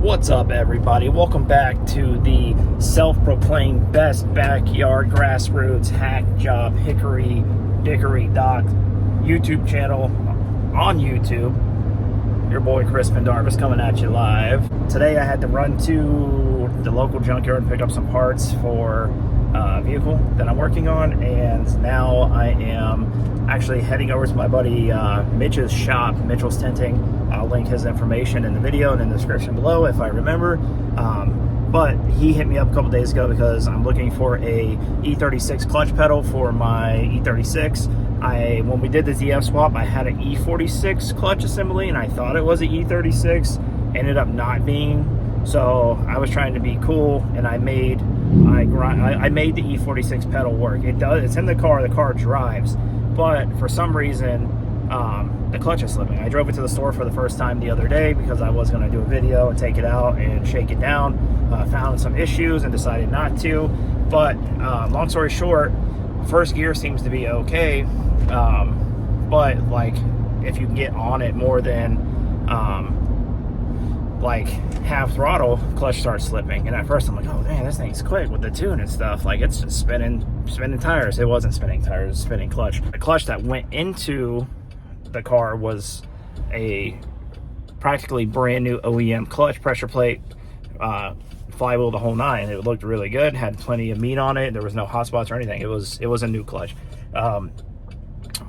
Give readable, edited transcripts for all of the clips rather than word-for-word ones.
What's up, everybody? Welcome back to the self-proclaimed best backyard grassroots hack job hickory dickory dock YouTube channel on YouTube. Your boy Chris Pendarvis coming at you live. Today I had to run to the local junkyard and pick up some parts for a vehicle that I'm working on, and now I am actually heading over to my buddy Mitch's shop, Mitchell's Tinting. I'll link his information in the video and in the description below if I remember. But he hit me up a couple days ago because I'm looking for a e36 clutch pedal for my e36. When we did the DF swap, I had an e46 clutch assembly and I thought it was an e36. Ended up not being. So I was trying to be cool, and I made the e46 pedal work. It's in the car drives, but for some reason the clutch is slipping. I drove it to the store for the first time the other day because I was going to do a video and take it out and shake it down. Found some issues and decided not to, but long story short, first gear seems to be okay, but like if you can get on it more than like half throttle, clutch starts slipping. And at first I'm like, oh man, this thing's quick with the tune and stuff, like it's just spinning tires. It wasn't spinning tires, it was spinning clutch. The clutch that went into the car was a practically brand new OEM clutch, pressure plate, flywheel, the whole nine. It looked really good, had plenty of meat on it, there was no hot spots or anything. It was a new clutch.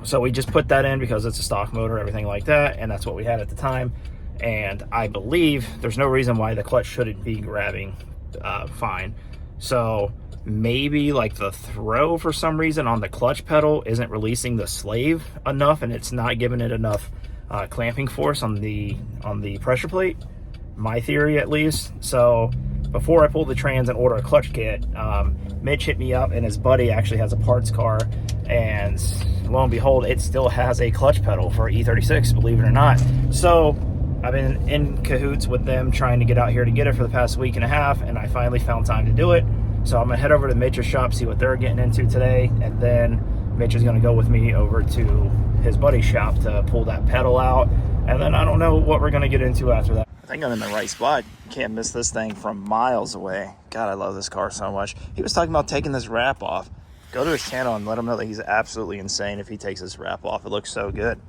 So we just put that in because it's a stock motor, everything like that, and that's what we had at the time. And I believe there's no reason why the clutch shouldn't be grabbing fine. So maybe like the throw for some reason on the clutch pedal isn't releasing the slave enough, and it's not giving it enough clamping force on the pressure plate, my theory at least. So before I pull the trans and order a clutch kit, Mitch hit me up, and his buddy actually has a parts car, and lo and behold, it still has a clutch pedal for E36, believe it or not. So I've been in cahoots with them trying to get out here to get it for the past week and a half, and I finally found time to do it. So I'm gonna head over to Mitch's shop, see what they're getting into today, and then Mitch is gonna go with me over to his buddy's shop to pull that pedal out, and then I don't know what we're gonna get into after that. I think I'm in the right spot. Can't miss this thing from miles away. God, I love this car so much. He was talking about taking this wrap off. Go to his channel and let him know that he's absolutely insane if he takes this wrap off. It looks so good.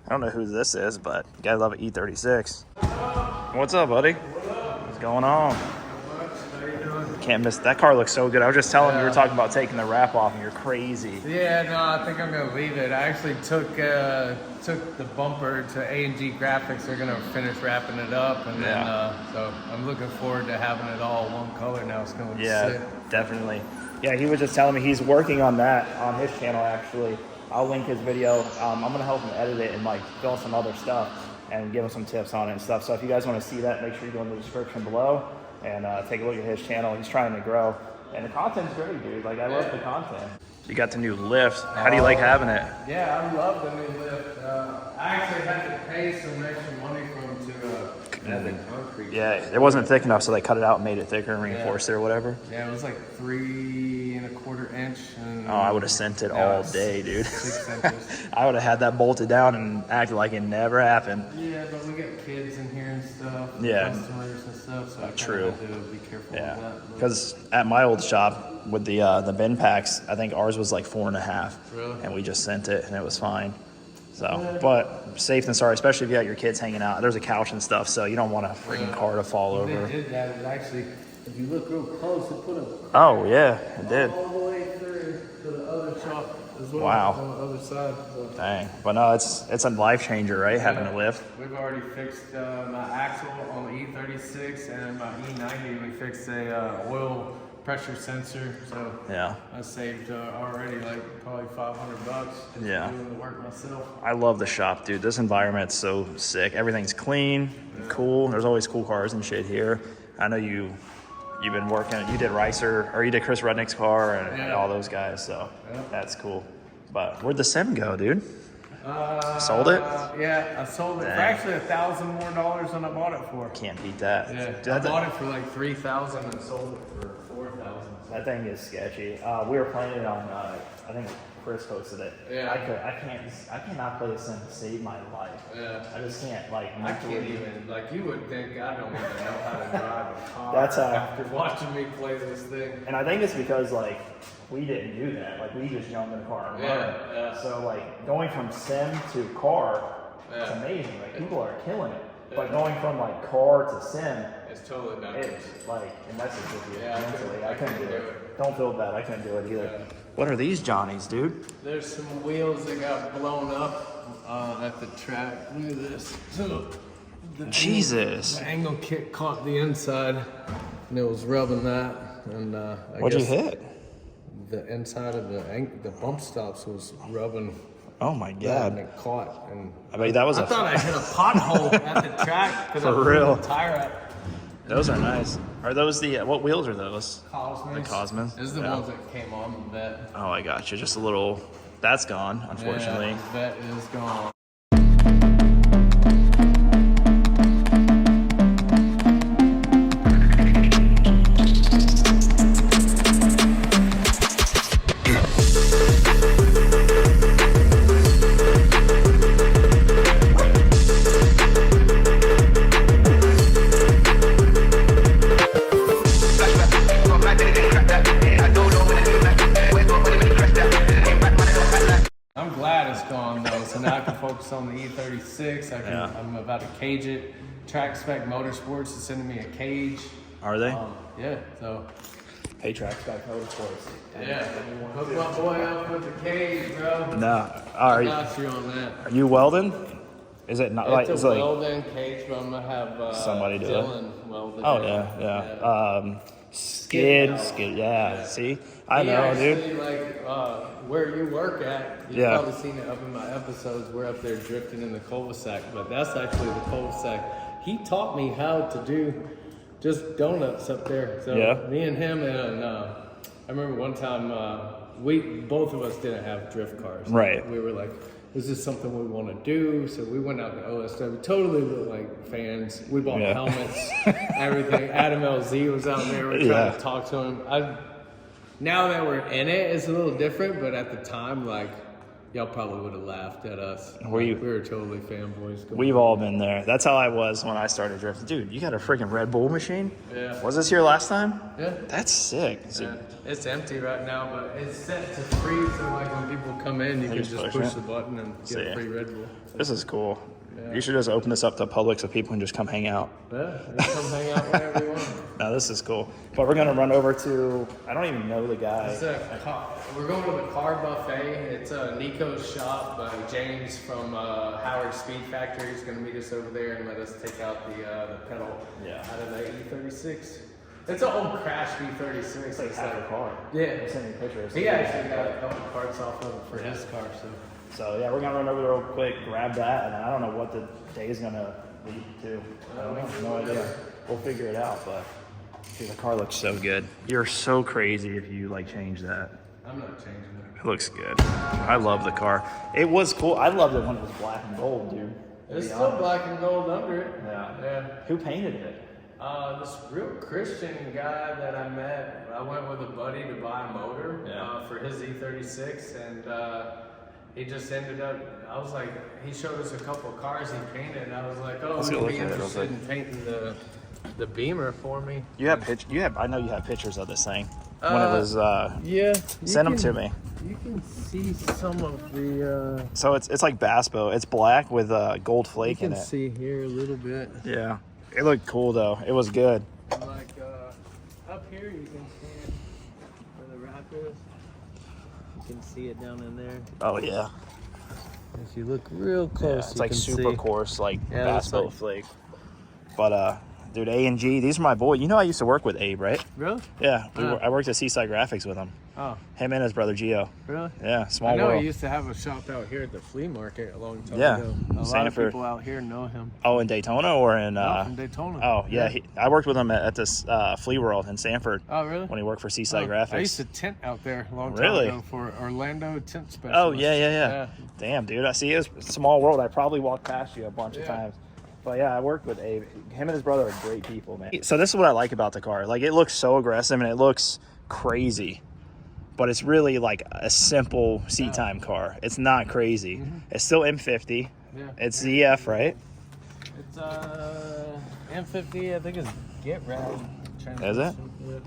I don't know who this is, but you gotta love an E36. What's up, buddy? What's going on? How you doing? Can't miss that car. Looks so good. I was just telling you, we were talking about taking the wrap off, and you're crazy. Yeah, no, I think I'm gonna leave it. I actually took the bumper to A&G Graphics. They're gonna finish wrapping it up, and then so I'm looking forward to having it all one color now. It's gonna look sick. Definitely. Yeah, he was just telling me he's working on that on his channel actually. I'll link his video. I'm gonna help him edit it and like fill some other stuff and give him some tips on it and stuff. So if you guys want to see that, make sure you go in the description below and take a look at his channel. He's trying to grow, and the content's great, dude. Like I love the content. You got the new lift. How do you like having it? Yeah, I love the new lift. I actually had to pay some extra money for him to add the concrete. Yeah, it wasn't thick enough, so they cut it out and made it thicker and reinforced it or whatever. Yeah, it was like 3 1/4 inch. And I would have sent it all day, dude. 6 inches. I would have had that bolted down and acted like it never happened. Yeah, but we got kids in here and stuff. Yeah. Customers and stuff, so I True. have to be careful with that. Because at my old shop with the bin packs, I think ours was like 4.5. Really? And we just sent it and it was fine. So, but safe than sorry, especially if you got your kids hanging out. There's a couch and stuff, so you don't want a freaking car to fall over. They did that. It actually, if you look real close, it put a Oh yeah, it did. all the way through to the other shop as well. Wow. On the other side. So. Dang, but no, it's a life changer, right? Having a lift. We've already fixed my axle on the E36 and my E90. We fixed a oil pressure sensor, so Yeah. I saved already like probably $500 just Yeah. doing the work myself. I love the shop, dude. This environment's so sick. Everything's clean, cool. There's always cool cars and shit here. I know you've been working. You did Ricer, or you did Chris Rudnick's car and all those guys. So that's cool. But where'd the sim go, dude? Sold it? Yeah, I sold it for actually $1,000 more than I bought it for. Can't beat that. Yeah, Dude, I bought it for like $3,000 and sold it for $4,000. That thing is sketchy. We were planning on, I think Chris posted it. Yeah. I cannot play this sim to save my life. Yeah. I just can't, like, I can't even, like, you would think I don't even know how to drive a car. That's after watching me play this thing. And I think it's because, like, we didn't do that. Like, we just jumped in the car and run. Yeah. So, like, going from sim to car, it's Yeah. amazing. Like, people are killing it. But going from, like, car to sim, It's totally backwards. it's, like, it messes with you Yeah, mentally. I couldn't do do it. Don't feel bad. I couldn't do it either. Yeah. What are these Johnnies, dude? There's some wheels that got blown up at the track. Look at this. So, Jesus. The angle kick caught the inside, and it was rubbing that. And What'd you hit? The inside of the bump stops was rubbing. Oh my And God. it caught. And I bet that was I thought I hit a pothole at the track because I For blew real. the tire up. Those are nice. Are those the, what wheels are those? Cosmos. The Cosmos? This is the Yeah. ones that came on the vet. Oh, I got you. Just a little, that's gone, unfortunately. Yeah, the vet is gone. I'm glad it's gone though, so now I can focus on the E36. I'm about to cage it. Track Spec Motorsports is sending me a cage. Are they? Yeah, so Hey, Track Spec Motorsports. yeah, hook my boy up with the cage, bro. No. I got you on that. Are you welding? Is it not like, It's it's a like, welding cage, but I'm gonna have somebody do it. Dylan weld it. oh in. yeah. Skid, yeah. See? I He know, actually, dude. like, where you work at, you've Yeah. probably seen it up in my episodes. We're up there drifting in the cul-de-sac, but that's actually the cul-de-sac. He taught me how to do just donuts up there. So Yeah. me and him, and I remember one time, both of us didn't have drift cars. Right. We were like, is this something we want to do? So we went out to OSW, totally looked like fans. We bought Yeah. helmets, everything. Adam LZ was out there. We were trying to talk to him. Now that we're in it, it's a little different, but at the time, like, y'all probably would have laughed at us. We were totally fanboys. We've all been there. That's how I was when I started drifting. Dude, you got a freaking Red Bull machine? Yeah. Was this here last time? Yeah. That's sick. So, Yeah. It's empty right now, but it's set to free, so like when people come in, you can just just push push it. the button and get See. a free Red Bull. This is cool. Yeah. You should just open this up to public so people can just come hang out. Yeah, you come hang out whenever you want. No, this is cool. But we're gonna run over to, I don't even know the guy. We're going to the car buffet. It's Nico's shop. James from Howard Speed Factory is going to meet us over there and let us take out the pedal out of the E36. It's an old crash E36. It's like half a car. Yeah. I'm sending pictures. He actually got a couple parts off of it for his car. So yeah, we're gonna run over there real quick, grab that, and I don't know what the day is gonna lead to. I don't know, no idea. We'll figure it out, but dude, the car looks so good. You're so crazy if you like change that. I'm not changing it. It looks good. I love the car. It was cool. I loved it when it was black and gold, dude. It's still black and gold under it. Yeah. Who painted it? This real Christian guy that I met. I went with a buddy to buy a motor for his E36, and he just ended up. I was like, he showed us a couple of cars he painted, and I was like, oh, Let's would go you be look at it real interested quick. in painting the Beamer for me? You have I know you have pictures of this thing when it was. Yeah. Send them to me. You can see some of the. So it's like Baspo. It's black with gold flake You in can it. see here a little bit. Yeah. It looked cool though. It was good. Like up here, you can see it where the wrap is. You can see it down in there. Oh yeah. If you look real close, It's you like can super see. coarse, like Yeah, that's Baspo like- flake. But dude, A&G, these are my boy. You know I used to work with Abe, right? Really? Yeah, I worked at Seaside Graphics with him. Oh, Him and his brother Gio. really? Yeah, small I know world. he used to have a shop out here at the flea market a long time Yeah, ago. A lot of Sanford. people out here know him. Oh, in Daytona or in? From Daytona. Oh yeah, I worked with him at this Flea World in Sanford Oh, really? when he worked for Seaside Oh, Graphics. I used to tent out there a long time Really? ago for Orlando Tent Specialist. Oh yeah. Damn, dude, I see it's a small world. I probably walked past you a bunch of times. But yeah, I worked with Abe. Him and his brother are great people, man. So this is what I like about the car. Like, it looks so aggressive and it looks crazy. but it's really like a simple seat time car. It's not crazy. It's still M50. Yeah. It's ZF, right? It's M50. I think it's Get Rad. Is it? Yeah.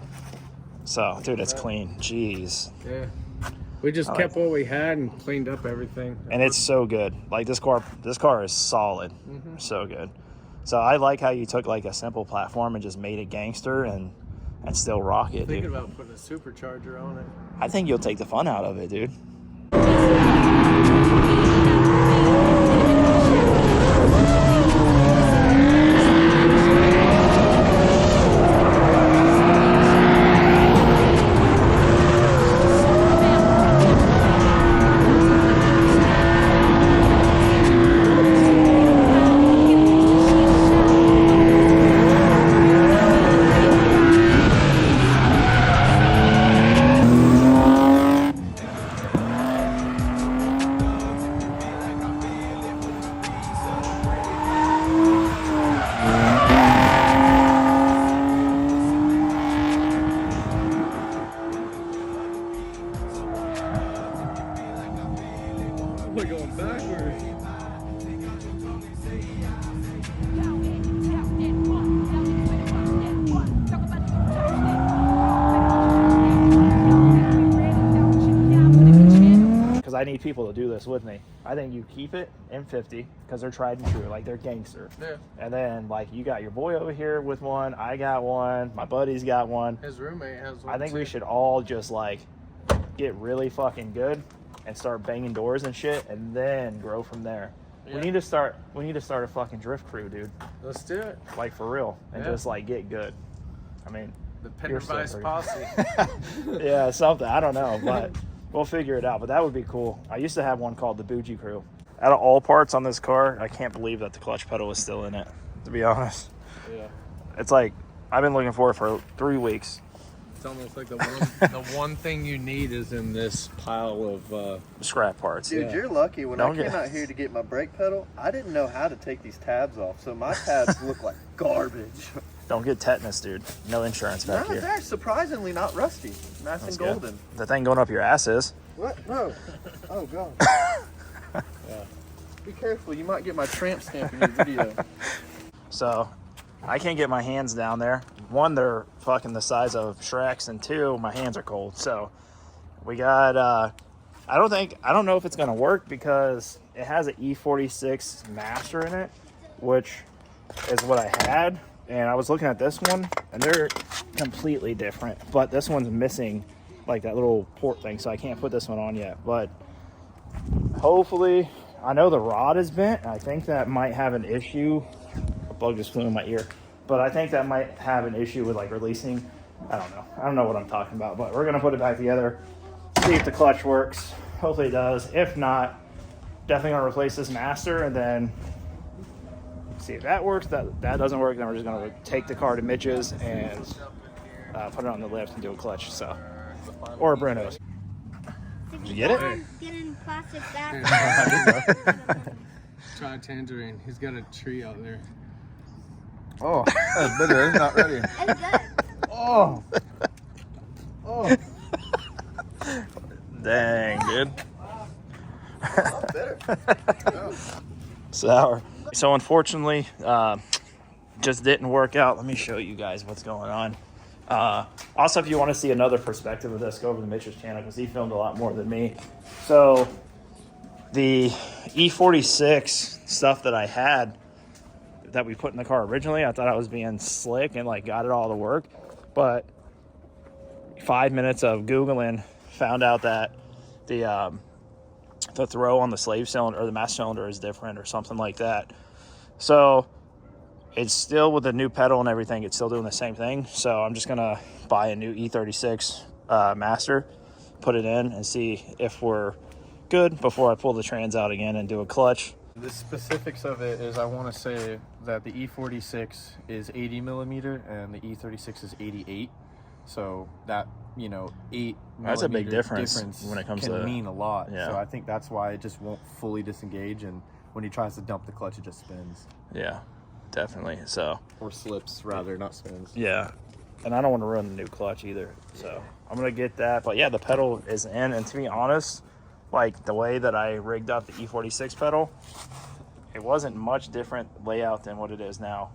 So, dude, it's clean. Jeez. Yeah. We just kept what we had and cleaned up everything. And it's so good. Like this car is solid. So good. So I like how you took like a simple platform and just made it gangster and still rock it, dude. Thinking about putting a supercharger on it. I think you'll take the fun out of it, dude. We're going backwards. Because I need people to do this with me. I think you keep it M50 because they're tried and true, like they're gangster. Yeah. And then like you got your boy over here with one, I got one, my buddy's got one. His roommate has one. I think too. we should all just like get really fucking good and start banging doors and shit, and then grow from there. Yeah. We need to start a fucking drift crew, dude. Let's do it. Like for real, and just like get good. I mean, The you're so Pendervice pretty. posse. Yeah, something. I don't know, but we'll figure it out. But that would be cool. I used to have one called the Bougie Crew. Out of all parts on this car, I can't believe that the clutch pedal is still in it, to be honest. Yeah. It's like I've been looking for it for 3 weeks. It's almost like the one thing you need is in this pile of Scrap parts. Dude, Yeah. you're lucky. When Don't I came get- out here to get my brake pedal, I didn't know how to take these tabs off, so my tabs look like garbage. Don't get tetanus, dude. No insurance back No, here. they're surprisingly not rusty. Nice That's and good. golden. The thing going up your ass is. What? No. Oh, God. Yeah. Be careful. You might get my tramp stamp in your video. So I can't get my hands down there. One, they're fucking the size of Shreks, and two, my hands are cold. So we got I don't know if it's gonna work because it has an E36 master in it, which is what I had. And I was looking at this one and they're completely different, but this one's missing like that little port thing, so I can't put this one on yet. But hopefully, I know the rod is bent. I think that might have an issue. A bug just flew in my ear, but I think that might have an issue with like releasing. I don't know what I'm talking about, but we're gonna put it back together, see if the clutch works. Hopefully it does. If not, definitely gonna replace this master and then see if that works. That doesn't work, then we're just gonna take the car to Mitch's and put it on the lift and do a clutch. So, or Bruno's. Did you get it? Getting plastic back. Try tangerine. He's got a tree out there. Oh, that's bitter. It's not ready. It's good. Oh. Oh. Dang, dude. Bitter. Sour. So unfortunately, just didn't work out. Let me show you guys what's going on. Also, if you want to see another perspective of this, go over to Mitch's channel because he filmed a lot more than me. So the E46 stuff that I had that we put in the car originally, I thought I was being slick and like got it all to work, but 5 minutes of Googling found out that the throw on the slave cylinder or the master cylinder is different or something like that. So it's still with the new pedal and everything, it's still doing the same thing. So I'm just gonna buy a new E36 master, put it in and see if we're good before I pull the trans out again and do a clutch. The specifics of it is I want to say that the E46 is 80 millimeter and the E36 is 88. So that, 8 That's a big millimeter difference when it comes can to- mean a lot. Yeah. So I think that's why it just won't fully disengage, and when he tries to dump the clutch, it just spins. Yeah, definitely. So Or slips, rather, not spins. yeah, And I don't want to ruin the new clutch either. So I'm going to get that. But yeah, the pedal is in. And to be honest, like the way that I rigged up the E46 pedal, it wasn't much different layout than what it is now.